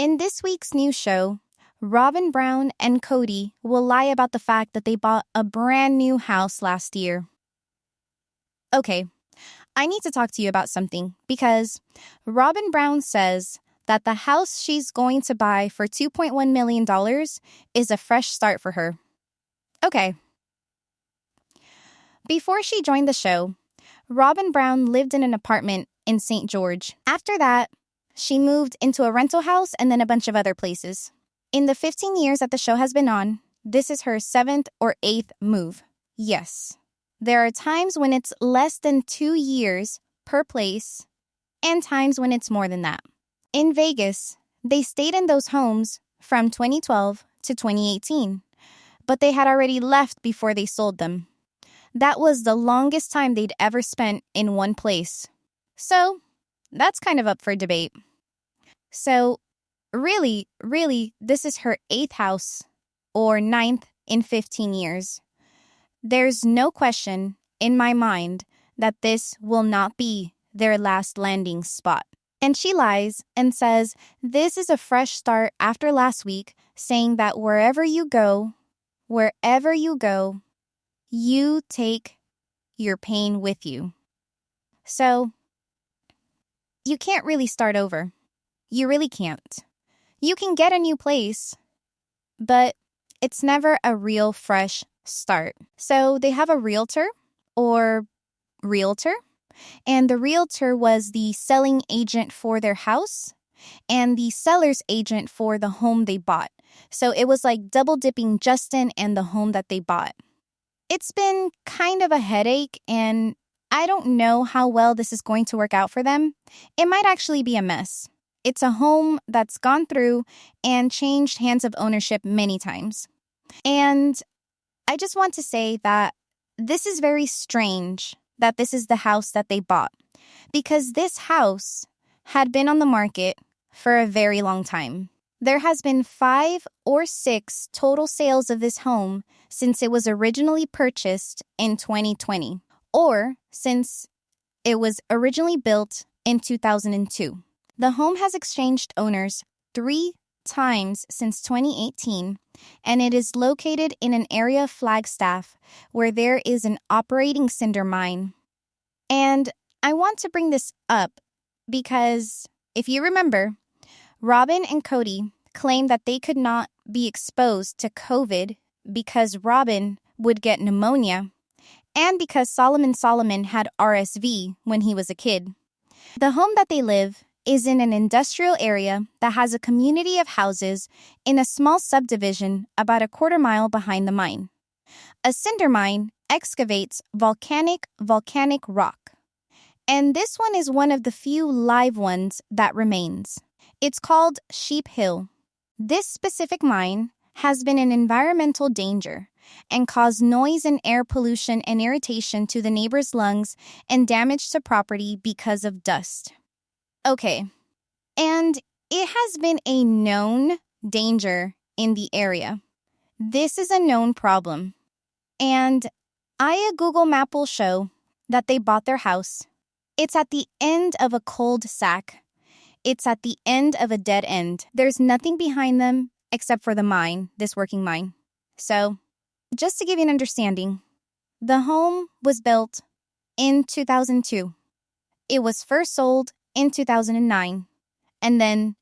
In this week's new show, Robyn Brown and Kody will lie about the fact that they bought a brand new house last year. Okay, I need to talk to you about something because Robyn Brown says that the house she's going to buy for $2.1 million is a fresh start for her. Okay. Before she joined the show, Robyn Brown lived in an apartment in St. George. After that, she moved into a rental house and then a bunch of other places. In the 15 years that the show has been on, this is her 7th or 8th move. Yes, there are times when it's less than 2 years per place and times when it's more than that. In Vegas, they stayed in those homes from 2012 to 2018, but they had already left before they sold them. That was the longest time they'd ever spent in one place. So, that's kind of up for debate. So, really, this is her 8th house, or 9th in 15 years. There's no question in my mind that this will not be their last landing spot. And she lies and says this is a fresh start after last week, saying that wherever you go, you take your pain with you. So, you can't really start over. You really can't. You can get a new place, but it's never a real fresh start. So they have a realtor, and the realtor was the selling agent for their house and the seller's agent for the home they bought. So it was like double dipping Justin and the home that they bought. It's been kind of a headache, and I don't know how well this is going to work out for them. It might actually be a mess. It's a home that's gone through and changed hands of ownership many times. And I just want to say that this is very strange that this is the house that they bought, because this house had been on the market for a very long time. There has been 5 or 6 total sales of this home since it was originally purchased in 2020, or since it was originally built in 2002. The home has exchanged owners 3 times since 2018, and it is located in an area of Flagstaff where there is an operating cinder mine. And I want to bring this up because, if you remember, Robyn and Kody claimed that they could not be exposed to COVID because Robyn would get pneumonia and because Solomon had RSV when he was a kid. The home that they live is in an industrial area that has a community of houses in a small subdivision about a quarter mile behind the mine. A cinder mine excavates volcanic rock. And this one is one of the few live ones that remains. It's called Sheep Hill. This specific mine has been an environmental danger and caused noise and air pollution and irritation to the neighbors' lungs and damage to property because of dust. Okay, and it has been a known danger in the area. This is a known problem. And a Google map will show that they bought their house. It's at the end of a cul-de-sac. It's at the end of a dead end. There's nothing behind them except for the mine, this working mine. So, just to give you an understanding, the home was built in 2002. It was first sold in 2009, and then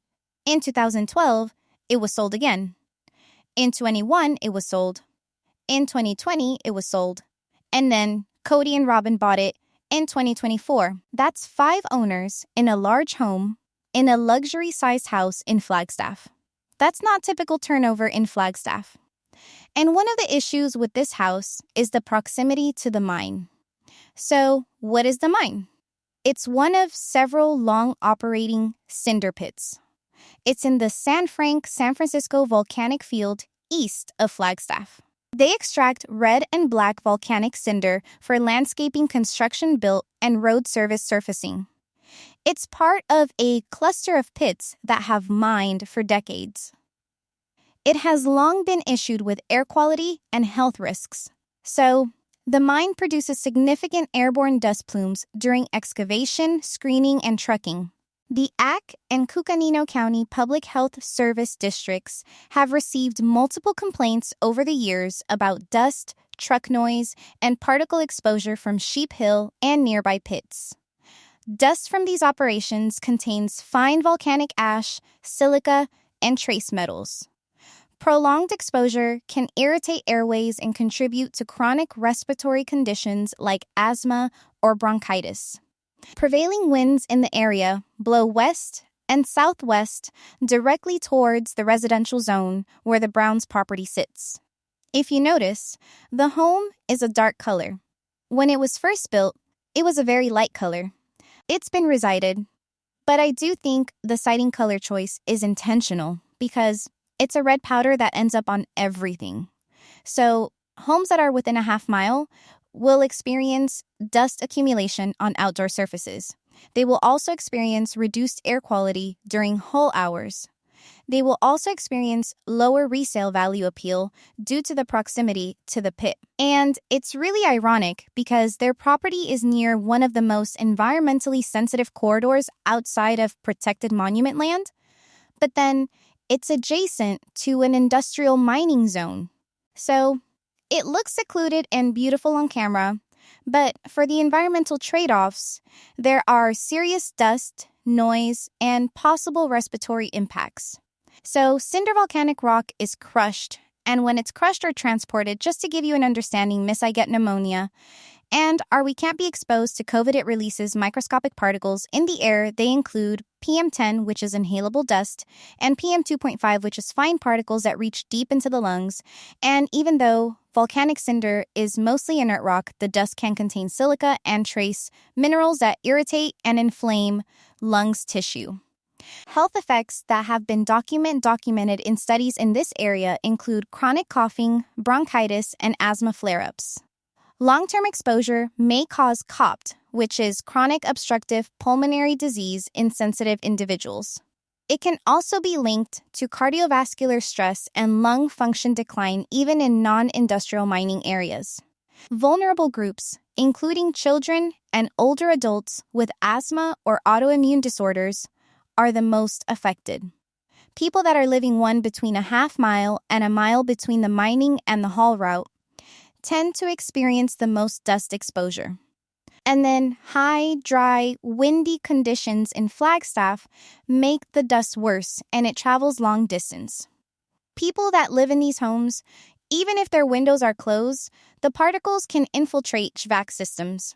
in 2012, it was sold again. In 2021, it was sold. In 2020, it was sold. And then Kody and Robyn bought it in 2024. That's 5 owners in a large home in a luxury-sized house in Flagstaff. That's not typical turnover in Flagstaff. And one of the issues with this house is the proximity to the mine. So, what is the mine? It's one of several long-operating cinder pits. It's in the San Francisco volcanic field east of Flagstaff. They extract red and black volcanic cinder for landscaping, construction built, and road service surfacing. It's part of a cluster of pits that have mined for decades. It has long been issued with air quality and health risks. So, the mine produces significant airborne dust plumes during excavation, screening, and trucking. The AC and Cucamonga County Public Health Service districts have received multiple complaints over the years about dust, truck noise, and particle exposure from Sheep Hill and nearby pits. Dust from these operations contains fine volcanic ash, silica, and trace metals. Prolonged exposure can irritate airways and contribute to chronic respiratory conditions like asthma or bronchitis. Prevailing winds in the area blow west and southwest directly towards the residential zone where the Browns' property sits. If you notice, the home is a dark color. When it was first built, it was a very light color. It's been resided, but I do think the siding color choice is intentional because it's a red powder that ends up on everything. So, homes that are within a half mile will experience dust accumulation on outdoor surfaces. They will also experience reduced air quality during whole hours. They will also experience lower resale value appeal due to the proximity to the pit. And it's really ironic because their property is near one of the most environmentally sensitive corridors outside of protected monument land, but then it's adjacent to an industrial mining zone. So, it looks secluded and beautiful on camera, but for the environmental trade-offs, there are serious dust, noise, and possible respiratory impacts. So, cinder volcanic rock is crushed, and when it's crushed or transported, just to give you an understanding, Miss I get pneumonia, and we can't be exposed to COVID, it releases microscopic particles in the air. They include PM10, which is inhalable dust, and PM2.5, which is fine particles that reach deep into the lungs. And even though volcanic cinder is mostly inert rock, the dust can contain silica and trace minerals that irritate and inflame lungs tissue. Health effects that have been documented in studies in this area include chronic coughing, bronchitis, and asthma flare-ups. Long-term exposure may cause COPD, which is chronic obstructive pulmonary disease in sensitive individuals. It can also be linked to cardiovascular stress and lung function decline even in non-industrial mining areas. Vulnerable groups, including children and older adults with asthma or autoimmune disorders, are the most affected. People that are living between a half mile and a mile between the mining and the haul route tend to experience the most dust exposure. And then high, dry, windy conditions in Flagstaff make the dust worse, and it travels long distance. People that live in these homes, even if their windows are closed, the particles can infiltrate HVAC systems.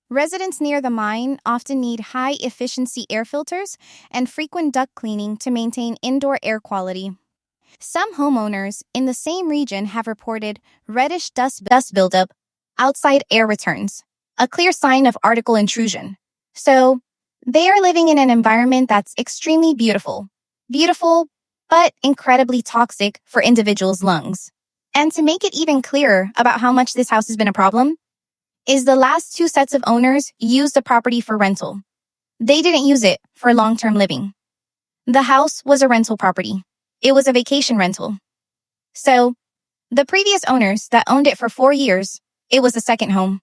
Residents near the mine often need high-efficiency air filters and frequent duct cleaning to maintain indoor air quality. Some homeowners in the same region have reported reddish dust buildup outside air returns, a clear sign of article intrusion. So, they are living in an environment that's extremely beautiful, but incredibly toxic for individuals' lungs. And to make it even clearer about how much this house has been a problem, is the last two sets of owners used the property for rental. They didn't use it for long-term living. The house was a rental property. It was a vacation rental. So, the previous owners that owned it for 4 years, it was a second home.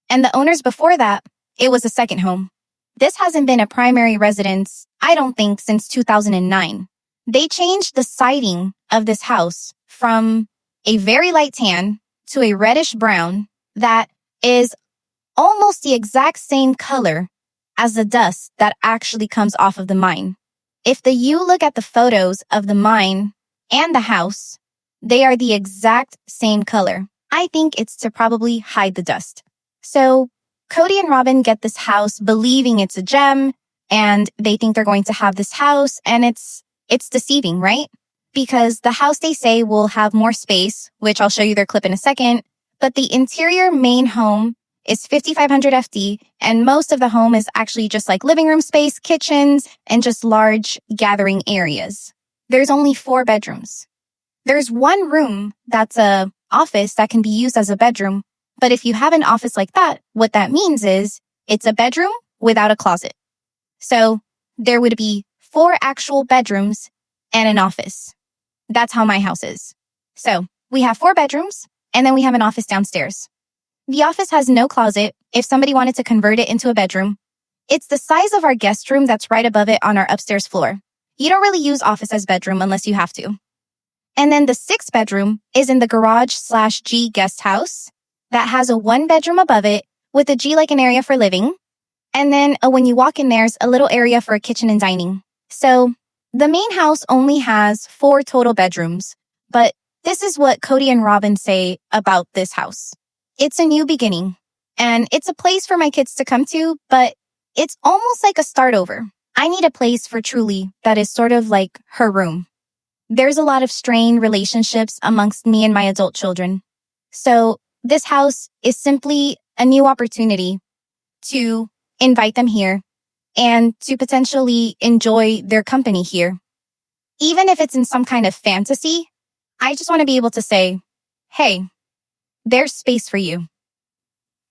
And the owners before that, it was a second home. This hasn't been a primary residence, I don't think, since 2009. They changed the siding of this house from a very light tan to a reddish brown that is almost the exact same color as the dust that actually comes off of the mine. If you look at the photos of the mine and the house, they are the exact same color. I think it's to probably hide the dust. So Kody and Robyn get this house believing it's a gem, and they think they're going to have this house, and it's deceiving, right? Because the house, they say, will have more space, which I'll show you their clip in a second, but the interior main home is 5,500 FD, and most of the home is actually just like living room space, kitchens, and just large gathering areas. There's only 4 bedrooms. There's one room that's a office that can be used as a bedroom, but if you have an office like that, what that means is it's a bedroom without a closet. So there would be 4 actual bedrooms and an office. That's how my house is. So we have 4 bedrooms, and then we have an office downstairs. The office has no closet if somebody wanted to convert it into a bedroom. It's the size of our guest room that's right above it on our upstairs floor. You don't really use office as bedroom unless you have to. And then the 6th bedroom is in the garage/G guest house that has a 1 bedroom above it with a G like an area for living. And then when you walk in, there's a little area for a kitchen and dining. So the main house only has 4 total bedrooms, but this is what Kody and Robyn say about this house. It's a new beginning, and it's a place for my kids to come to, but it's almost like a start over. I need a place for Truly that is sort of like her room. There's a lot of strained relationships amongst me and my adult children. So this house is simply a new opportunity to invite them here and to potentially enjoy their company here. Even if it's in some kind of fantasy, I just want to be able to say, hey, there's space for you.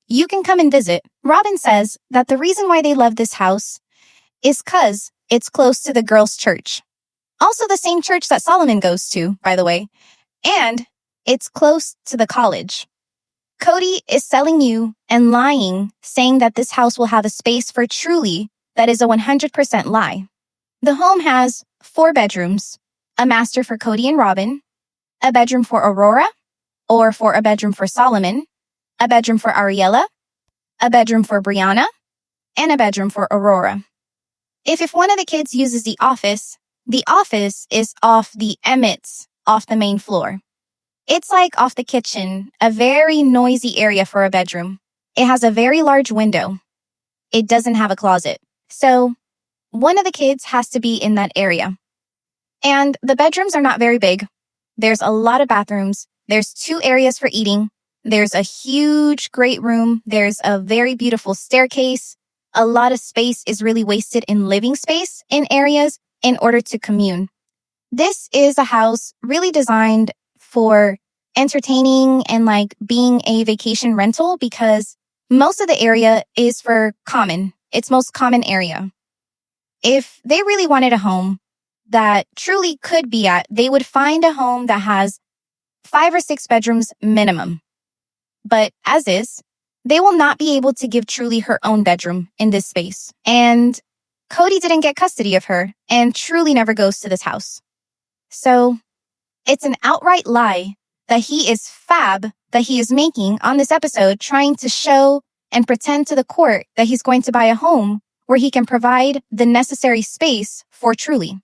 You can come and visit. Robyn says that the reason why they love this house is because it's close to the girls' church. Also the same church that Solomon goes to, by the way. And it's close to the college. Kody is selling you and lying, saying that this house will have a space for Truly. That is a 100% lie. The home has 4 bedrooms, a master for Kody and Robyn, a bedroom for Aurora, or for a bedroom for Solomon, a bedroom for Ariella, a bedroom for Brianna, and a bedroom for Aurora. If one of the kids uses the office is off the Emmett's, off the main floor. It's like off the kitchen, a very noisy area for a bedroom. It has a very large window. It doesn't have a closet. So one of the kids has to be in that area. And the bedrooms are not very big. There's a lot of bathrooms. There's 2 areas for eating. There's a huge, great room. There's a very beautiful staircase. A lot of space is really wasted in living space in areas in order to commune. This is a house really designed for entertaining and like being a vacation rental because most of the area is for common. It's most common area. If they really wanted a home that Truly could be at, they would find a home that has 5 or 6 bedrooms minimum. But as is, they will not be able to give Truly her own bedroom in this space. And Kody didn't get custody of her, and Truly never goes to this house. So it's an outright lie that he is fab that he is making on this episode, trying to show and pretend to the court that he's going to buy a home where he can provide the necessary space for Truly.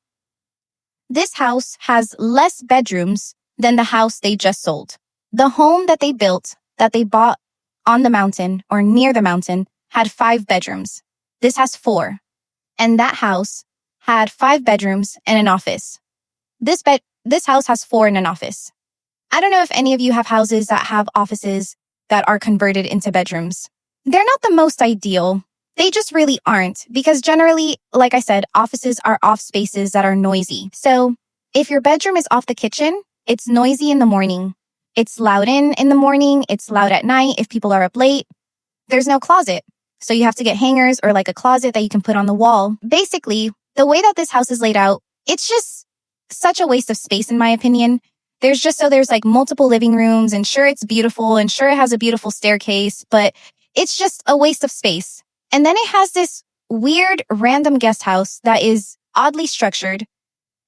This house has less bedrooms than the house they just sold. The home that they built, that they bought on the mountain or near the mountain, had 5 bedrooms. This has 4. And that house had 5 bedrooms and an office. This house has 4 and an office. I don't know if any of you have houses that have offices that are converted into bedrooms. They're not the most ideal. They just really aren't because generally, like I said, offices are off spaces that are noisy. So if your bedroom is off the kitchen, it's noisy in the morning. It's loud in the morning. It's loud at night if people are up late. There's no closet. So you have to get hangers or like a closet that you can put on the wall. Basically, the way that this house is laid out, it's just such a waste of space in my opinion. There's like multiple living rooms and sure it's beautiful and sure it has a beautiful staircase, but it's just a waste of space. And then it has this weird random guest house that is oddly structured.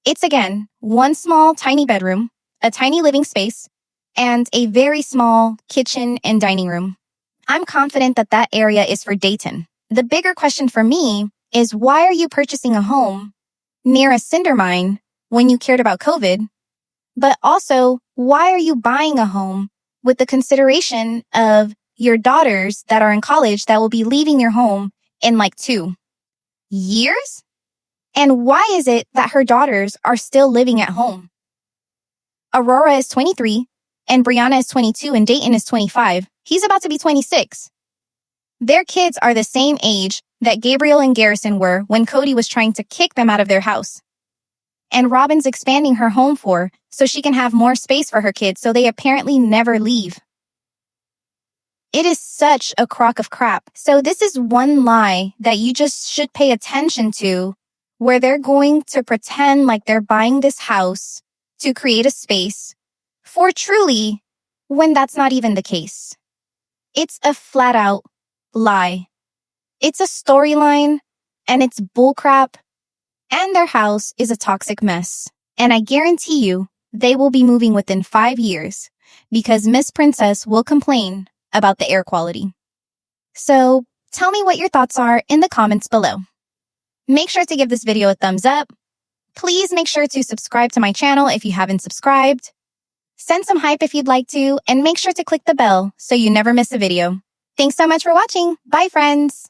It's again, 1 small tiny bedroom, a tiny living space, and a very small kitchen and dining room. I'm confident that that area is for Dayton. The bigger question for me is why are you purchasing a home near a cinder mine when you cared about COVID? But also, why are you buying a home with the consideration of your daughters that are in college that will be leaving your home in like 2 years? And why is it that her daughters are still living at home? Aurora is 23 and Brianna is 22 and Dayton is 25. He's about to be 26. Their kids are the same age that Gabriel and Garrison were when Kody was trying to kick them out of their house. And Robyn's expanding her home for so she can have more space for her kids so they apparently never leave. It is such a crock of crap. So this is one lie that you just should pay attention to where they're going to pretend like they're buying this house to create a space for Truly when that's not even the case. It's a flat out lie. It's a storyline, and it's bullcrap, and their house is a toxic mess. And I guarantee you, they will be moving within 5 years because Miss Princess will complain about the air quality. So tell me what your thoughts are in the comments below. Make sure to give this video a thumbs up. Please make sure to subscribe to my channel if you haven't subscribed. Send some hype if you'd like to, and make sure to click the bell so you never miss a video. Thanks so much for watching. Bye, friends.